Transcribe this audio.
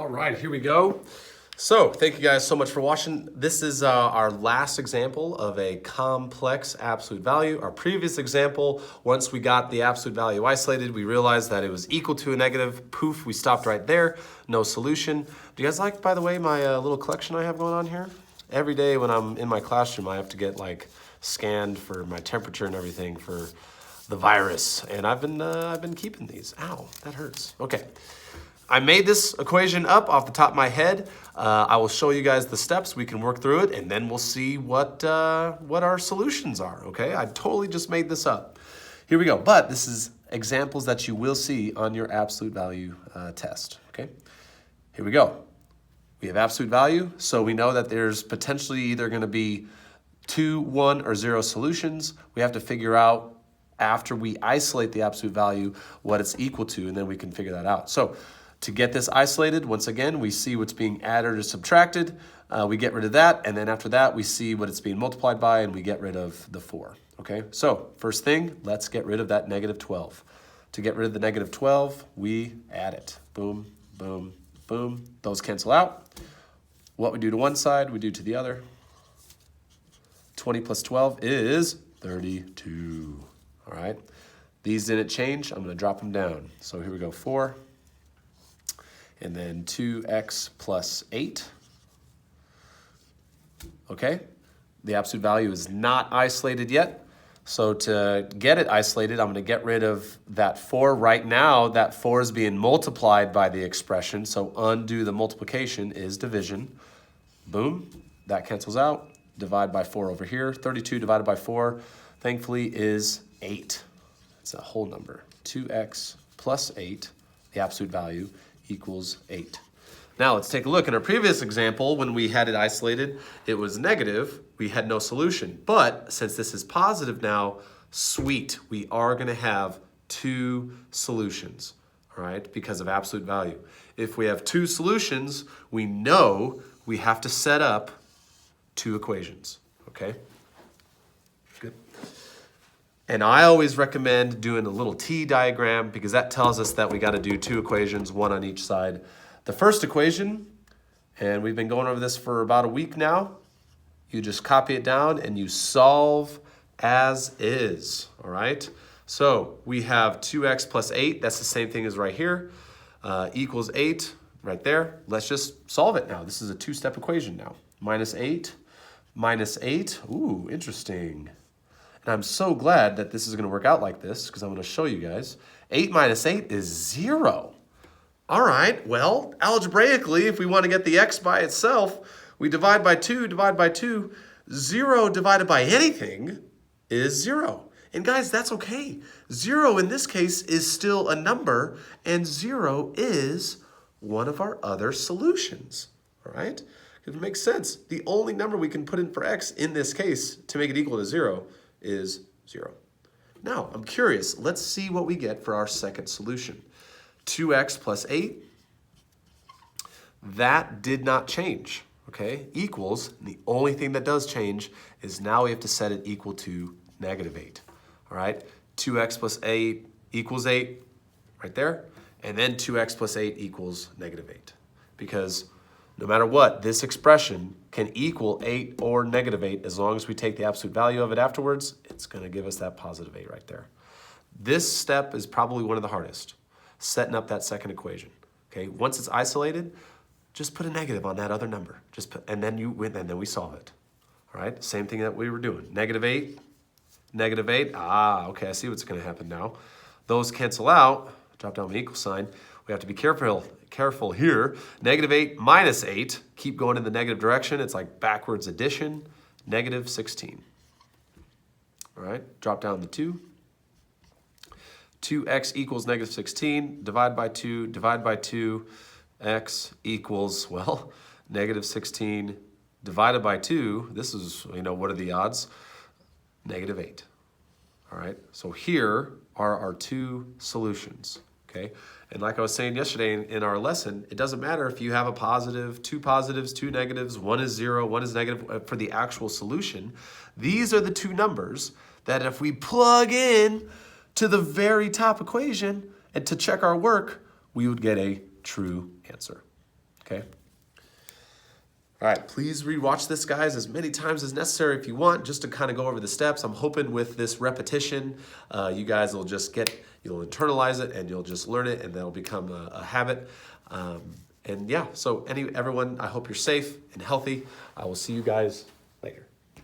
All right, here we go. So thank you guys so much for watching. This is our last example of a complex absolute value. Our previous example, once we got the absolute value isolated, we realized that it was equal to a negative. Poof, we stopped right there. No solution. Do you guys like, by the way, my little collection I have going on here? Every day when I'm in my classroom, I have to get like scanned for my temperature and everything for the virus. And I've been keeping these. Ow, that hurts. Okay. I made this equation up off the top of my head. I will show you guys the steps. We can work through it, and then we'll see what our solutions are, okay? I totally just made this up. Here we go. But this is examples that you will see on your absolute value test, okay? Here we go. We have absolute value, so we know that there's potentially either going to be 2, 1, or 0 solutions. We have to figure out, after we isolate the absolute value, what it's equal to, and then we can figure that out. So to get this isolated, once again, we see what's being added or subtracted. We get rid of that, and then after that, we see what it's being multiplied by, and we get rid of the 4, okay? So first thing, let's get rid of that negative 12. To get rid of the negative 12, we add it. Boom, boom, boom. Those cancel out. What we do to one side, we do to the other. 20 plus 12 is 32, all right? These didn't change. I'm gonna drop them down. So here we go, 4. And then 2x plus 8. Okay, the absolute value is not isolated yet. So to get it isolated, I'm gonna get rid of that 4. Right now, that 4 is being multiplied by the expression, so undo the multiplication is division. Boom, that cancels out. Divide by 4 over here. 32 divided by 4, thankfully, is 8. It's a whole number. 2x plus 8, the absolute value, equals 8. Now let's take a look. In our previous example, when we had it isolated, it was negative. We had no solution. But since this is positive now, sweet, we are going to have 2 solutions, all right, because of absolute value. If we have 2 solutions, we know we have to set up 2 equations, okay? Good. And I always recommend doing a little T diagram because that tells us that we got to do 2 equations, 1 on each side. The first equation, and we've been going over this for about a week now, you just copy it down and you solve as is, all right? So we have 2x plus 8, that's the same thing as right here, equals 8 right there. Let's just solve it now. This is a 2-step equation now. Minus 8, ooh, interesting. And I'm so glad that this is going to work out like this because I'm going to show you guys. 8 minus 8 is 0. All right, well, algebraically, if we want to get the x by itself, we divide by 2, divide by 2. 0 divided by anything is 0. And guys, that's okay. 0 in this case is still a number, and 0 is one of our other solutions, all right? It makes sense. The only number we can put in for x in this case to make it equal to 0 is 0. Now, I'm curious. Let's see what we get for our second solution. 2x plus 8. That did not change, okay? Equals, the only thing that does change is now we have to set it equal to negative 8, all right? 2x plus 8 equals 8, right there. And then 2x plus 8 equals negative 8. Because no matter what, this expression can equal 8 or negative 8 as long as we take the absolute value of it afterwards. It's going to give us that positive 8 right there. This step is probably one of the hardest, setting up that second equation. Okay, once it's isolated, just put a negative on that other number. And then we solve it. All right, same thing that we were doing. Negative 8, negative 8. Ah, okay, I see what's going to happen now. Those cancel out. Drop down the equal sign. We have to be careful here. Negative 8 minus 8. Keep going in the negative direction. It's like backwards addition. Negative 16. All right, drop down the 2. 2x equals negative 16. Divide by 2, divide by 2. X equals, well, negative 16 divided by 2. This is, what are the odds? Negative 8. All right, so here are our 2 solutions. Okay, and like I was saying yesterday in our lesson, it doesn't matter if you have a positive, 2 positives, 2 negatives, 1 is 0, 1 is negative for the actual solution. These are the 2 numbers that if we plug in to the very top equation and to check our work, we would get a true answer. okay? All right, please rewatch this, guys, as many times as necessary if you want, just to kind of go over the steps. I'm hoping with this repetition, you guys will just you'll internalize it and you'll just learn it and that'll become a habit. And yeah, so everyone, I hope you're safe and healthy. I will see you guys later.